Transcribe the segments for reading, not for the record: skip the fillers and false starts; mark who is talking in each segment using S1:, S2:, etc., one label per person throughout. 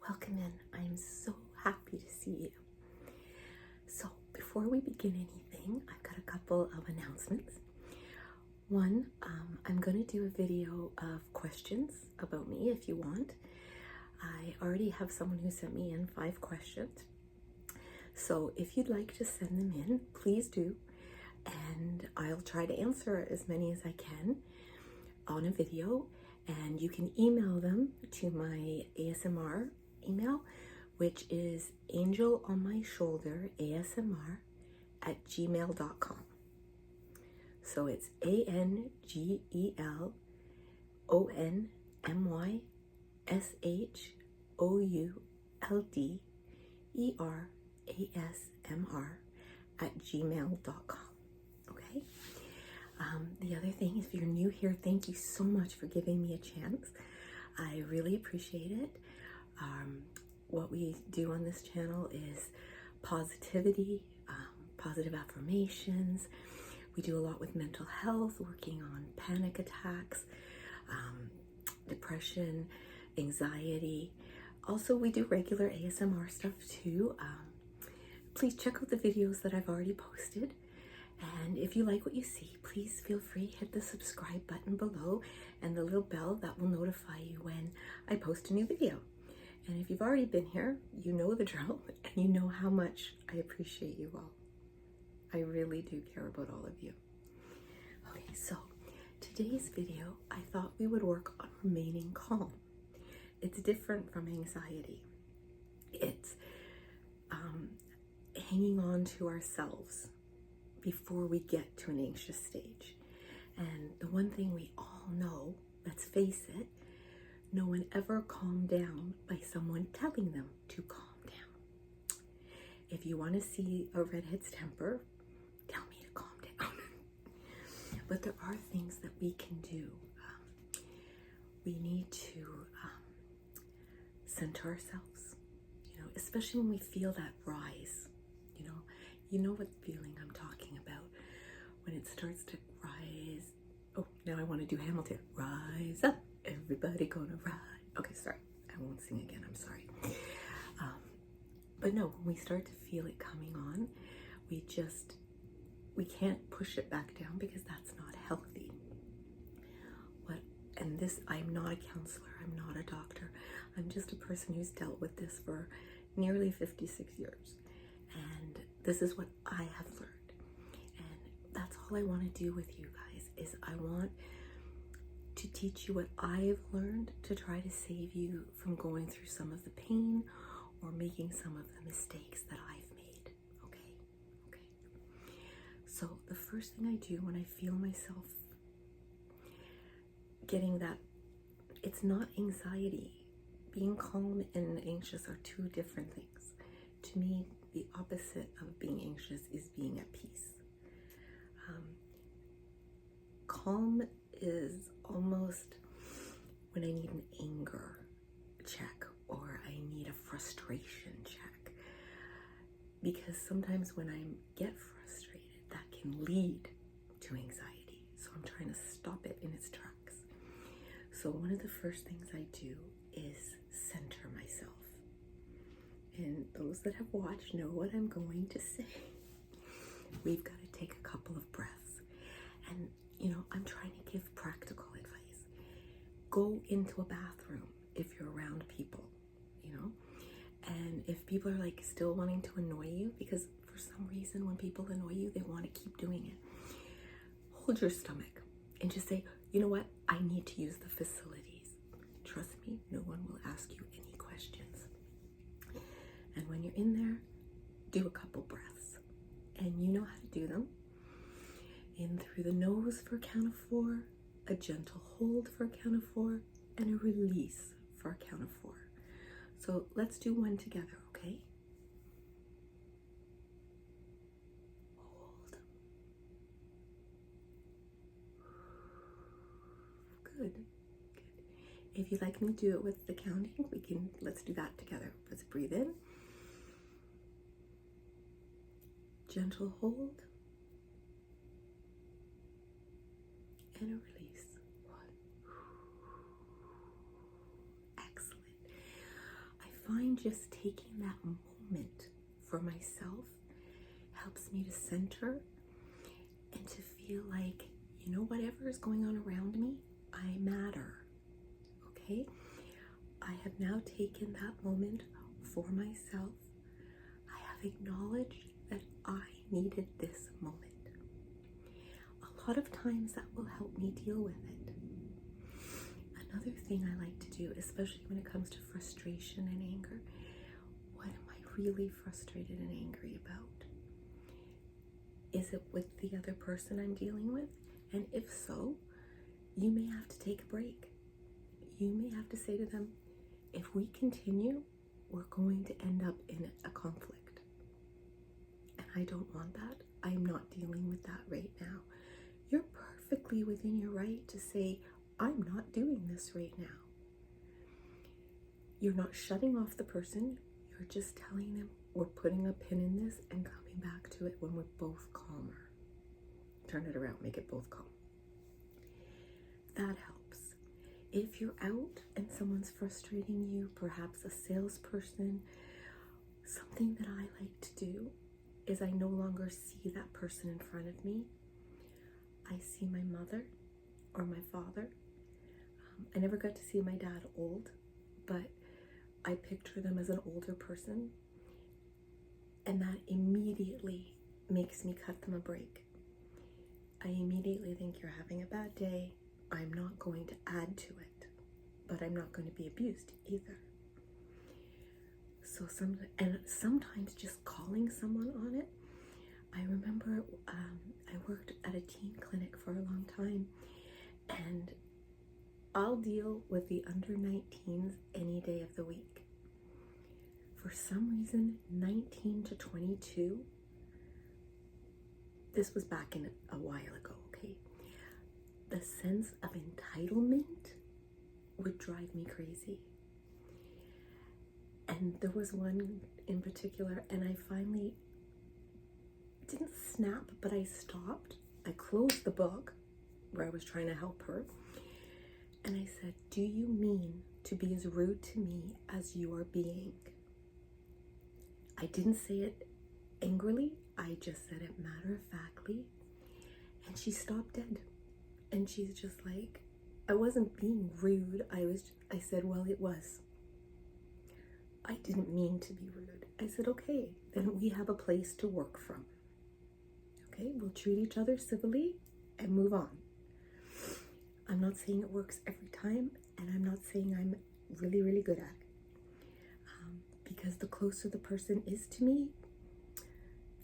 S1: Welcome in. I'm so happy to see you. So before we begin anything, I've got a couple of announcements. One, I'm going to do a video of questions about me if you want. I already have someone who sent me in 5 questions. So if you'd like to send them in, please do. And I'll try to answer as many as I can on a video. And you can email them to my ASMR email, which is angelonmyshoulderasmr@gmail.com. So it's ANGELONMYSHOULDERASMR@gmail.com. Okay. The other thing, if you're new here, thank you so much for giving me a chance. I really appreciate it. What we do on this channel is positivity, positive affirmations. We do a lot with mental health, working on panic attacks, depression, anxiety. Also, we do regular ASMR stuff too. Please check out the videos that I've already posted. And if you like what you see, please feel free to hit the subscribe button below and the little bell that will notify you when I post a new video. And if you've already been here, you know the drill and you know how much I appreciate you all. I really do care about all of you. Okay, so today's video, I thought we would work on remaining calm. It's different from anxiety. It's hanging on to ourselves before we get to an anxious stage. And the one thing we all know, let's face it, no one ever calmed down by someone telling them to calm down. If you want to see a redhead's temper, tell me to calm down. But there are things that we can do. We need to center ourselves, especially when we feel that rise. You know what feeling I'm talking about when it starts to rise. Oh, now I want to do Hamilton. Rise up, everybody gonna ride. Okay, sorry, I won't sing again, I'm sorry. But no, when we start to feel it coming on, we can't push it back down because that's not healthy. And this, I'm not a counselor, I'm not a doctor. I'm just a person who's dealt with this for nearly 56 years. And this is what I have learned. And that's all I want to do with you guys, is I want to teach you what I've learned to try to save you from going through some of the pain or making some of the mistakes that I've made. Okay? So the first thing I do when I feel myself getting that, it's not anxiety. Being calm and anxious are two different things. To me, the opposite of being anxious is being at peace. Calm is almost when I need an anger check or I need a frustration check. Because sometimes when I get frustrated, that can lead to anxiety. So I'm trying to stop it in its tracks. So one of the first things I do is center myself. And those that have watched know what I'm going to say. We've got to take a couple of breaths. And, I'm trying to give practical advice. Go into a bathroom if you're around people, And if people are still wanting to annoy you, because for some reason when people annoy you, they want to keep doing it. Hold your stomach and just say, you know what? I need to use the facilities. Trust me, no one will ask you any questions. And when you're in there, do a couple breaths. And you know how to do them. In through the nose for a count of 4, a gentle hold for a count of 4, and a release for a count of 4. So let's do one together, okay? Hold. Good. If you'd like me to do it with the counting, let's do that together. Let's breathe in. Gentle hold. And a release. 1. Excellent. I find just taking that moment for myself helps me to center and to feel like, you know, whatever is going on around me, I matter. Okay? I have now taken that moment for myself. I have acknowledged that I needed this moment. A lot of times that will help me deal with it. Another thing I like to do, especially when it comes to frustration and anger, what am I really frustrated and angry about? Is it with the other person I'm dealing with? And if so, you may have to take a break. You may have to say to them, if we continue, we're going to end up in a conflict. And I don't want that. I am not dealing with that right now. You're perfectly within your right to say, I'm not doing this right now. You're not shutting off the person. You're just telling them we're putting a pin in this and coming back to it when we're both calmer. Turn it around, make it both calm. That helps. If you're out and someone's frustrating you, perhaps a salesperson, something that I like to do is I no longer see that person in front of me. I see my mother or my father. I never got to see my dad old, but I picture them as an older person, and that immediately makes me cut them a break. I immediately think, you're having a bad day. I'm not going to add to it, but I'm not going to be abused either. So sometimes just calling someone on it. I remember I worked at a teen clinic for a long time, and I'll deal with the under 19s any day of the week. For some reason, 19 to 22, this was back in a while ago, okay? The sense of entitlement would drive me crazy. And there was one in particular, and I finally didn't snap, but I stopped. I closed the book where I was trying to help her. And I said, do you mean to be as rude to me as you are being? I didn't say it angrily. I just said it matter-of-factly. And she stopped dead. And she's just like, I wasn't being rude. I said, well, it was. I didn't mean to be rude. I said, okay, then we have a place to work from. Okay, we'll treat each other civilly and move on. I'm not saying it works every time, and I'm not saying I'm really, really good at it. Because the closer the person is to me,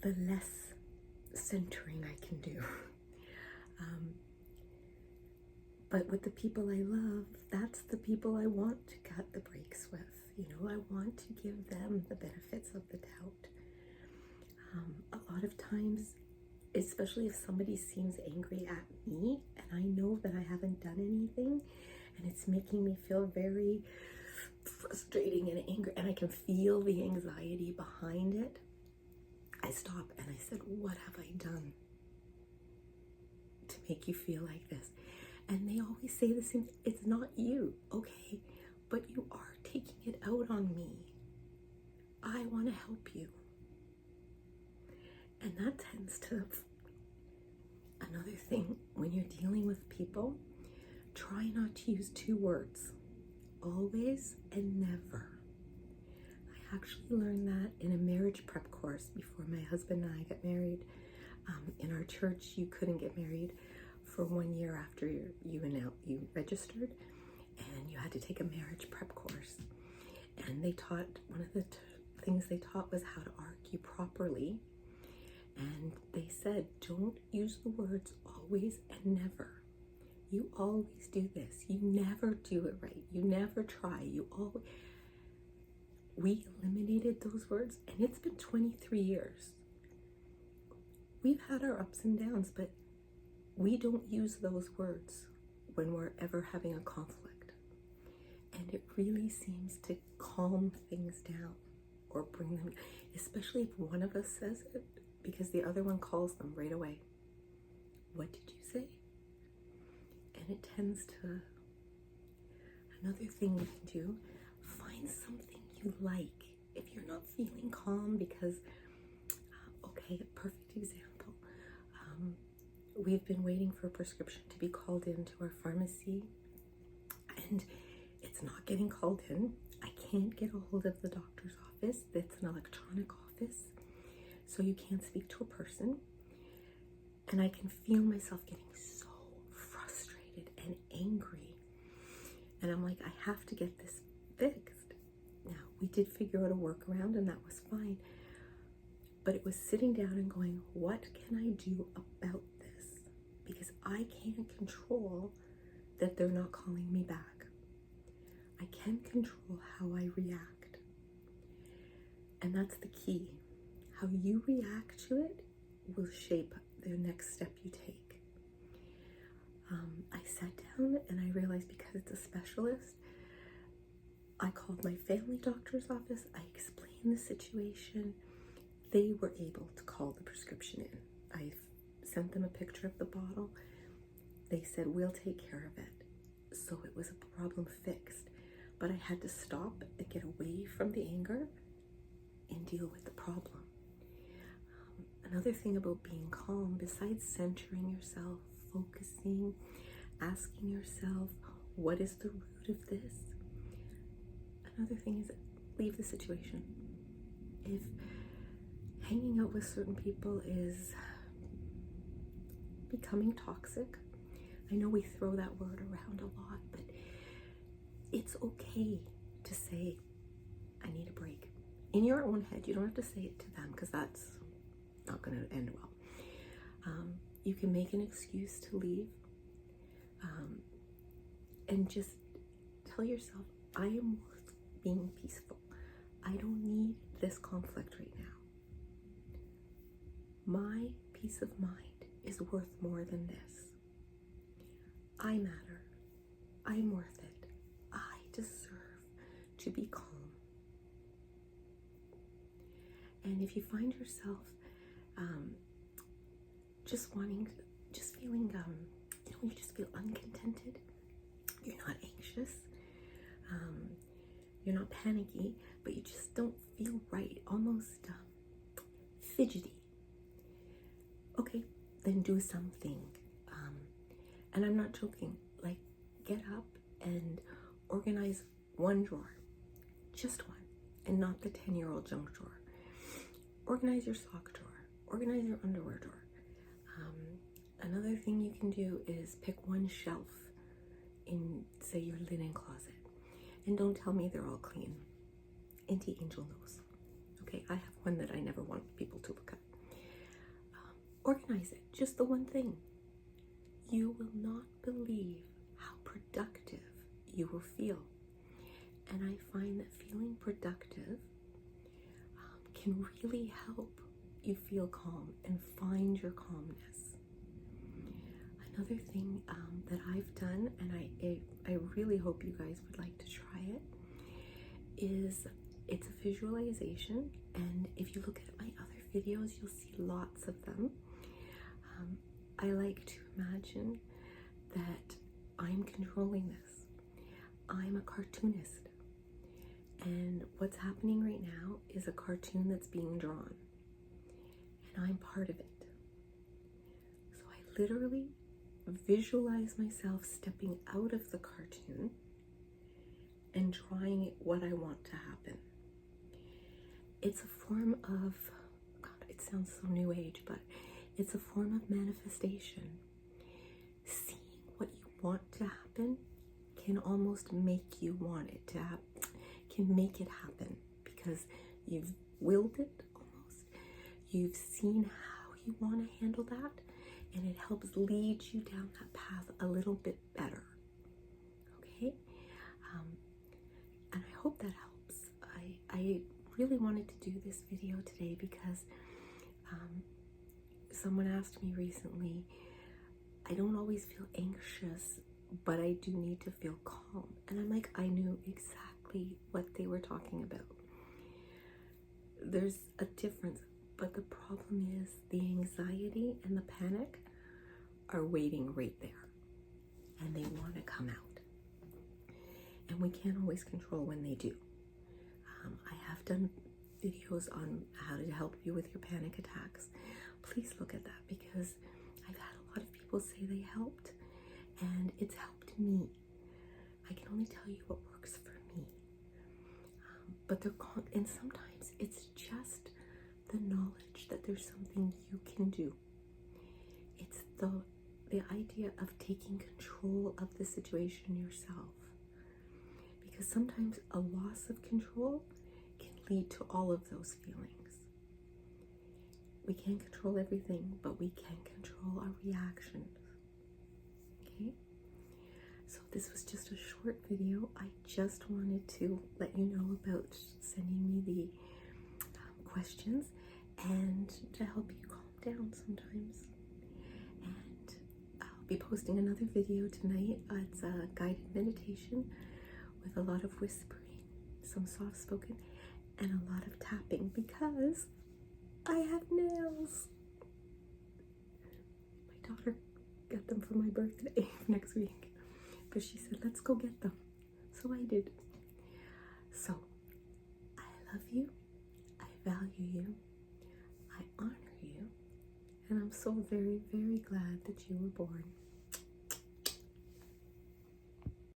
S1: the less centering I can do. But with the people I love, that's the people I want to cut the brakes with. You know, I want to give them the benefits of the doubt. A lot of times, especially if somebody seems angry at me and I know that I haven't done anything and it's making me feel very frustrating and angry and I can feel the anxiety behind it, I stop and I said, what have I done to make you feel like this? And they always say the same thing, it's not you, okay, but you are taking it out on me. I want to help you. And that tends to, another thing, when you're dealing with people, try not to use two words, always and never. I actually learned that in a marriage prep course before my husband and I got married. In our church, you couldn't get married for 1 year after you registered, and you had to take a marriage prep course. And they taught, one of the things they taught was how to argue properly. And they said, don't use the words always and never. You always do this. You never do it right. You never try. We eliminated those words, and it's been 23 years. We've had our ups and downs, but we don't use those words when we're ever having a conflict. And it really seems to calm things down or bring them, especially if one of us says it, because the other one calls them right away. What did you say? And it tends to, another thing you can do, find something you like, if you're not feeling calm, because, okay, a perfect example. We've been waiting for a prescription to be called into our pharmacy, and it's not getting called in. I can't get a hold of the doctor's office. It's an electronic office, so you can't speak to a person. And I can feel myself getting so frustrated and angry. And I'm like, I have to get this fixed. Now, we did figure out a workaround, and that was fine. But it was sitting down and going, what can I do about this? Because I can't control that they're not calling me back. I can control how I react. And that's the key. How you react to it will shape the next step you take. I sat down and I realized, because it's a specialist, I called my family doctor's office. I explained the situation. They were able to call the prescription in. I sent them a picture of the bottle. They said, we'll take care of it. So it was a problem fixed. But I had to stop and get away from the anger and deal with the problem. Another thing about being calm, besides centering yourself, focusing, asking yourself, what is the root of this? Another thing is, leave the situation. If hanging out with certain people is becoming toxic, I know we throw that word around a lot, but it's okay to say, I need a break. In your own head, you don't have to say it to them, because that's not going to end well. You can make an excuse to leave, and just tell yourself, I am worth being peaceful. I don't need this conflict right now. My peace of mind is worth more than this. I matter. I'm worth it. I deserve to be calm. And if you find yourself just feeling, you just feel uncontented, you're not anxious, you're not panicky, but you just don't feel right, almost fidgety. Okay, then do something. And I'm not joking, like, get up and organize one drawer, just one, and not the 10-year-old junk drawer. Organize your sock drawer, organize your underwear drawer. Another thing you can do is pick one shelf in, say, your linen closet. And don't tell me they're all clean. Auntie Angel knows. Okay, I have one that I never want people to look at. Organize it, just the one thing. You will not believe how productive you will feel. And I find that feeling productive can really help you feel calm and find your calmness. Another thing that I've done, and I really hope you guys would like to try it, is it's a visualization. And if you look at my other videos, you'll see lots of them. I like to imagine that I'm controlling this. I'm a cartoonist. And what's happening right now is a cartoon that's being drawn. And I'm part of it. So I literally visualize myself stepping out of the cartoon and drawing what I want to happen. It's a form of, God, it sounds so new age, but it's a form of manifestation. Seeing what you want to happen can almost make you want it to happen. Can make it happen because you've willed it almost. You've seen how you want to handle that, and it helps lead you down that path a little bit better. Okay? And I hope that helps. I really wanted to do this video today because someone asked me recently, I don't always feel anxious, but I do need to feel calm. And I'm like, I knew exactly what they were talking about. There's a difference, but the problem is the anxiety and the panic are waiting right there, and they want to come out. And we can't always control when they do. I have done videos on how to help you with your panic attacks. Please look at that, because I've had a lot of people say they helped, and it's helped me. I can only tell you what works for me. But and sometimes it's just the knowledge that there's something you can do. It's the idea of taking control of the situation yourself. Because sometimes a loss of control can lead to all of those feelings. We can't control everything, but we can control our reactions. Okay? So this was just a short video. I just wanted to let you know about sending me the questions and to help you calm down sometimes. And I'll be posting another video tonight. It's a guided meditation with a lot of whispering, some soft spoken, and a lot of tapping, because I have nails. My daughter got them for my birthday next week, but she said, let's go get them. So I did. So I love you, I value you, I honor you, and I'm so very, very glad that you were born.